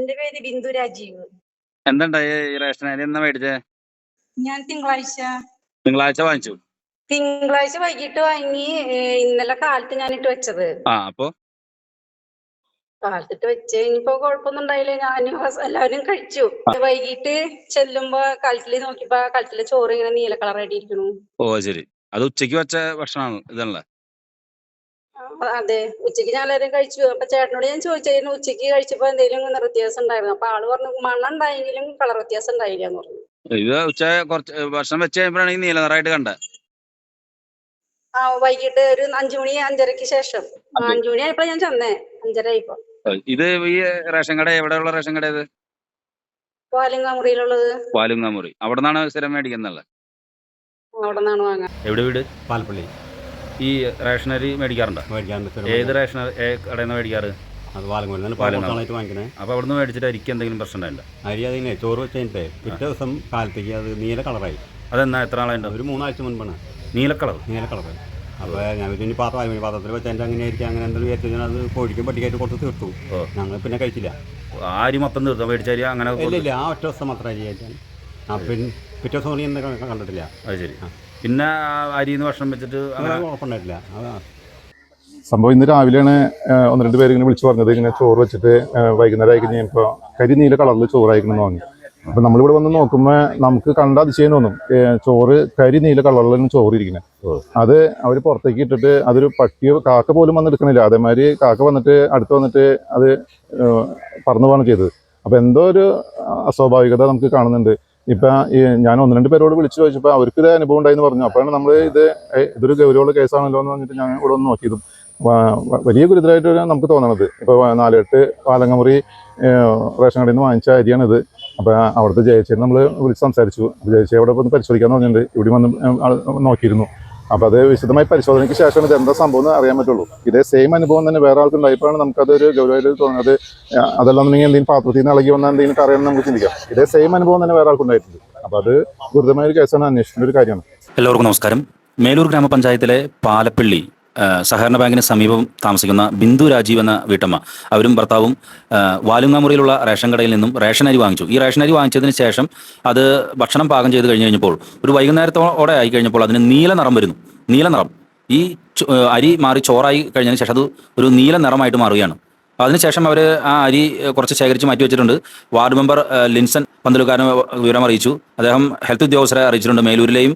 എന്റെ പേര് ബിന്ദു രാജീവ്. എന്തുണ്ടായി ഈ റേഷൻ അരി എന്നാ മേടിച്ചേ? ഞാൻ തിങ്കളാഴ്ച വാങ്ങിച്ചു. തിങ്കളാഴ്ച വൈകിട്ട് വാങ്ങി. ഇന്നലെ കാലത്ത് ഞാനിട്ട് വെച്ചത്. അപ്പൊ കാലത്തിട്ട് വെച്ച് കഴിഞ്ഞപ്പോ കുഴപ്പമൊന്നും ഉണ്ടായില്ല. ഞാനും എല്ലാവരും കഴിച്ചു. വൈകിട്ട് ചെല്ലുമ്പോ കലത്തില് നോക്കിയപ്പോ കലത്തിലെ ചോറ് ഇങ്ങനെ നീല കളറായിട്ട് ഇരിക്കണു. ഓ ശരി, അത് ഉച്ചക്ക് വെച്ച ഭക്ഷണമാണ് ഇതല്ലേ? അതെ, ഉച്ചക്ക് ഞാൻ എല്ലാവരും കഴിച്ചു. അപ്പൊ ചേട്ടനോട് ഞാൻ ചോദിച്ചായിരുന്നു ഉച്ചക്ക് കഴിച്ചപ്പോ എന്തെങ്കിലും നിറ വ്യത്യാസം ഉണ്ടായിരുന്നു. അപ്പൊ ആള് പറഞ്ഞു മണം ഉണ്ടായെങ്കിലും കളർ വ്യത്യാസം ഉണ്ടായില്ല എന്ന് പറഞ്ഞു. ഇത് ഉച്ച കുറച്ച് ഭക്ഷണം വെച്ച് കഴിയുമ്പോഴാണ് ഈ നീല നിറായിട്ട് കണ്ടത്. വൈകിട്ട് ഒരു 5 മണി 5:30ക്ക് ശേഷം. 5 മണി ആയപ്പോ ഞാൻ ചെന്നേ, 5:30 ആയപ്പോ. ഇത് ഈ റേഷൻ കട എവിടെയുള്ള റേഷൻ കട? ഇത് പാലുങ്ങാമുറിയിലുള്ളത്. പാലുങ്ങാമുറി, അവിടെ നിന്നാണ് സ്ഥിരം മേടിക്കുന്നത്? അവിടെ നിന്നാണ് വാങ്ങാൻ. എവിടെ വീട്? പാലപ്പള്ളി. ഈ റേഷൻ അരി മേടിക്കാറുണ്ടോ? ഏത് റേഷൻ കടയിൽ നിന്ന് മേടിക്കാറ്? അത് പാലങ്ങാട്ട് വാങ്ങിക്കണേ. അപ്പോൾ അവിടെ നിന്ന് മേടിച്ചിട്ട് അരിക്ക് എന്തെങ്കിലും പ്രശ്നം ഉണ്ടായില്ല? അരി അതിനെ ചോറ് വെച്ച് കഴിഞ്ഞിട്ട് പിറ്റേ ദിവസം കാലത്തേക്ക് അത് നീല കളറായി. അതെന്നാ എത്ര നാളായിട്ട്? ഒരു 3 ആഴ്ച മുൻപാണ് നീല കളറായി. അപ്പോൾ ഞാൻ ഇനി പാത്രത്തിൽ വെച്ച് എൻ്റെ അങ്ങനെ ആയിരിക്കും. അങ്ങനെ എന്തെങ്കിലും വിചാരിച്ചു അത് കോഴിക്കും പട്ടിക്കായിട്ട് കൊടുത്ത് തീർത്തു. ഞങ്ങൾ പിന്നെ കഴിച്ചില്ല. അരി മൊത്തം തീർത്തോ? മേടിച്ച അരി അങ്ങനെ? ഇല്ല, ആ ഒറ്റ ദിവസം മാത്രം അരി ആയിട്ടാണ്. പിന്നെ പിറ്റേ ദിവസം നീ എന്തൊക്കെ കണ്ടിട്ടില്ല. അത് ശരി. പിന്നെ അരിന്ന് ഭക്ഷണം വെച്ചിട്ട് കുഴപ്പമുണ്ടായിട്ടില്ല. സംഭവം ഇന്ന് രാവിലെയാണ് 1-2 പേര് ഇങ്ങനെ വിളിച്ചു പറഞ്ഞത്, ഇങ്ങനെ ചോറ് വെച്ചിട്ട് വൈകുന്നേരം ആയി കഴിഞ്ഞപ്പോൾ കരി നീല കളറിൽ ചോറായിക്കണമെന്ന് പറഞ്ഞു. അപ്പം നമ്മളിവിടെ വന്ന് നോക്കുമ്പോൾ നമുക്ക് കണ്ട അതിശയം തോന്നും. ചോറ് കരി നീല കളറിലാണ് ചോറ് ഇരിക്കുന്നത്. അത് അവർ പുറത്തേക്ക് ഇട്ടിട്ട് അതൊരു പട്ടിയോ കാക്ക പോലും വന്നെടുക്കണില്ല. അതേമാതിരി കാക്ക വന്നിട്ട് അടുത്ത് വന്നിട്ട് അത് പറന്നു പോവാണ് ചെയ്തത്. അപ്പം എന്തോ ഒരു അസ്വാഭാവികത നമുക്ക് കാണുന്നുണ്ട്. ഇപ്പം ഞാൻ 1-2 പേരോട് വിളിച്ചു ചോദിച്ചപ്പോൾ അവർക്ക് ഇത് അനുഭവം ഉണ്ടായെന്ന് പറഞ്ഞു. അപ്പോഴാണ് നമ്മൾ ഇതൊരു ഗൗരവമുള്ള കേസാണല്ലോ എന്ന് പറഞ്ഞിട്ട് ഞാൻ ഇവിടെ ഒന്ന് നോക്കിയതും വലിയ ഗുരുതരമായിട്ട് നമുക്ക് തോന്നണത്. ഇപ്പോൾ 4-8 പാലങ്ങമുറി റേഷൻ കടയിൽ നിന്ന് വാങ്ങിച്ച അരിയാണിത്. അപ്പോൾ അവിടുത്തെ ജയച്ചേരി നമ്മൾ വിളിച്ച് സംസാരിച്ചു. അപ്പോൾ ജയച്ചേരി അവിടെ ഒന്ന് പരിശോധിക്കാന്ന് പറഞ്ഞിട്ടുണ്ട്. ഇവിടെ വന്ന് നോക്കിയിരുന്നു. അപ്പോൾ അത് വിശദമായി പരിശോധനയ്ക്ക് ശേഷമാണ് ഇത് എന്താ സംഭവം എന്ന് അറിയാൻ പറ്റുള്ളൂ. ഇതേ സെയിം അനുഭവം തന്നെ വേറെ ആൾക്ക് ഉണ്ടായപ്പോഴാണ് നമുക്കതൊരു ഗൗരവമായിട്ട് തോന്നുന്നത്. അതല്ലാന്നുണ്ടെങ്കിൽ എന്തെങ്കിലും പാത്രത്തിൽ നിന്ന് ഇളകി വന്നാൽ എന്തെങ്കിലും അറിയാമെന്ന് നമുക്ക് ചിന്തിക്കാം. ഇതേ സെയിം അനുഭവം തന്നെ വേറെ ആൾക്കുണ്ടായിട്ടുണ്ട്. അപ്പോൾ അത് ഗുരുതരമായ ഒരു കേസാണ്, അന്വേഷിക്കേണ്ട ഒരു കാര്യമാണ്. എല്ലാവർക്കും നമസ്കാരം. മേലൂർ ഗ്രാമപഞ്ചായത്തിലെ പാലപ്പള്ളി സഹകരണ ബാങ്കിന് സമീപം താമസിക്കുന്ന ബിന്ദു രാജീവ് എന്ന വീട്ടമ്മ, അവരും ഭർത്താവും വാലുങ്ങാമുറിയിലുള്ള റേഷൻ കടയിൽ നിന്നും റേഷൻ അരി വാങ്ങിച്ചു. ഈ റേഷൻ അരി വാങ്ങിച്ചതിന് ശേഷം അത് ഭക്ഷണം പാകം ചെയ്ത് കഴിഞ്ഞപ്പോൾ ഒരു വൈകുന്നേരത്തോടെ ആയി കഴിഞ്ഞപ്പോൾ അതിന് നീല നിറം വരുന്നു. നീല നിറം, ഈ അരി മാറി ചോറായി കഴിഞ്ഞതിന് ശേഷം അത് ഒരു നീല നിറമായിട്ട് മാറുകയാണ്. അതിനുശേഷം അവർ ആ അരി കുറച്ച് ശേഖരിച്ച് മാറ്റി വെച്ചിട്ടുണ്ട്. വാർഡ് മെമ്പർ ലിൻസൺ പന്തലുകാരനെ വിവരം അറിയിച്ചു. അദ്ദേഹം ഹെൽത്ത് ഉദ്യോഗസ്ഥരെ അറിയിച്ചിട്ടുണ്ട്. മേലൂരിലെയും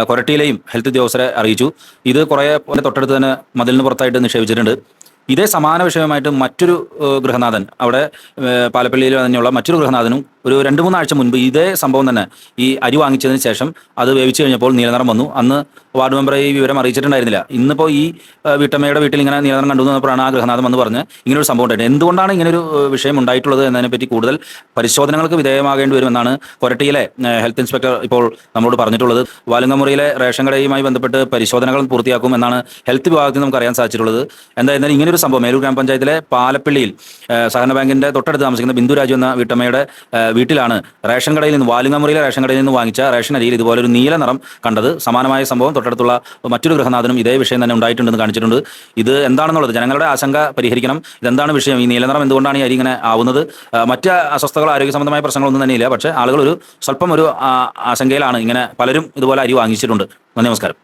കൊരട്ടിയിലെയും ഹെൽത്ത് ഉദ്യോഗസ്ഥരെ അറിയിച്ചു. ഇത് കുറേ തൊട്ടടുത്ത് തന്നെ മതിലിന് പുറത്തായിട്ട് നിക്ഷേപിച്ചിട്ടുണ്ട്. ഇതേ സമാന വിഷയമായിട്ട് മറ്റൊരു ഗൃഹനാഥൻ, അവിടെ പാലപ്പള്ളിയിൽ തന്നെയുള്ള മറ്റൊരു ഗൃഹനാഥനും ഒരു 2-3 ആഴ്ച മുൻപ് ഇതേ സംഭവം തന്നെ ഈ അരി വാങ്ങിച്ചതിന് ശേഷം അത് വേവിച്ച് കഴിഞ്ഞപ്പോൾ നീലനിറം വന്നു. അന്ന് വാർഡ് മെമ്പറെ ഈ വിവരം അറിയിച്ചിട്ടുണ്ടായിരുന്നില്ല. ഇന്നിപ്പോൾ ഈ വീട്ടമ്മയുടെ വീട്ടിൽ ഇങ്ങനെ നീലനിറം കണ്ടു എന്നപ്പോഴാണ് ആ ഗൃഹനാഥൻ വന്ന് പറഞ്ഞ് ഇങ്ങനൊരു സംഭവം ഉണ്ടായിട്ട് എന്തുകൊണ്ടാണ് ഇങ്ങനൊരു വിഷയം ഉണ്ടായിട്ടുള്ളത് എന്നതിനെപ്പറ്റി കൂടുതൽ പരിശോധനകൾക്ക് വിധേയമാകേണ്ടി വരുമെന്നാണ് കൊരട്ടിയിലെ ഹെൽത്ത് ഇൻസ്പെക്ടർ ഇപ്പോൾ നമ്മളോട് പറഞ്ഞിട്ടുള്ളത്. വാലുങ്ങമുറിയിലെ റേഷൻ കടയുമായി ബന്ധപ്പെട്ട് പരിശോധനകൾ പൂർത്തിയാക്കും എന്നാണ് ഹെൽത്ത് വിഭാഗത്തിൽ നമുക്ക് അറിയാൻ സാധിച്ചിട്ടുള്ളത്. എന്തായിരുന്നാലും ഇങ്ങനൊരു സംഭവം മേലൂർ ഗ്രാമപഞ്ചായത്തിലെ പാലപ്പള്ളിയിൽ സഹകരണ ബാങ്കിന്റെ തൊട്ടടുത്ത് താമസിക്കുന്ന ബിന്ദു രാജു എന്ന വീട്ടമ്മയുടെ വീട്ടിലാണ് റേഷൻ കടയിൽ നിന്ന്, വാലുങ്ങമുറിയിലെ റേഷൻ കടയിൽ നിന്ന് വാങ്ങിച്ച റേഷൻ അരിയിൽ ഇതുപോലെ ഒരു നീല നിറം കണ്ടത്. സമാനമായ സംഭവം തൊട്ടടുത്തുള്ള മറ്റൊരു ഗൃഹനാഥനും ഇതേ വിഷയം തന്നെ ഉണ്ടായിട്ടുണ്ടെന്ന് കാണിച്ചിട്ടുണ്ട്. ഇത് എന്താണെന്നുള്ളത് ജനങ്ങളുടെ ആശങ്ക പരിഹരിക്കണം. ഇതെന്താണ് വിഷയം? ഈ നീലനിറം എന്തുകൊണ്ടാണ് ഈ അരി ഇങ്ങനെ ആവുന്നത്? മറ്റ് അസ്വസ്ഥകൾ, ആരോഗ്യ സംബന്ധമായ പ്രശ്നങ്ങളൊന്നും തന്നെയില്ല. പക്ഷേ ആളുകൾ സ്വല്പം ഒരു ആശങ്കയിലാണ്. ഇങ്ങനെ പലരും ഇതുപോലെ അരി വാങ്ങിച്ചിട്ടുണ്ട്. നന്ദി, നമസ്കാരം.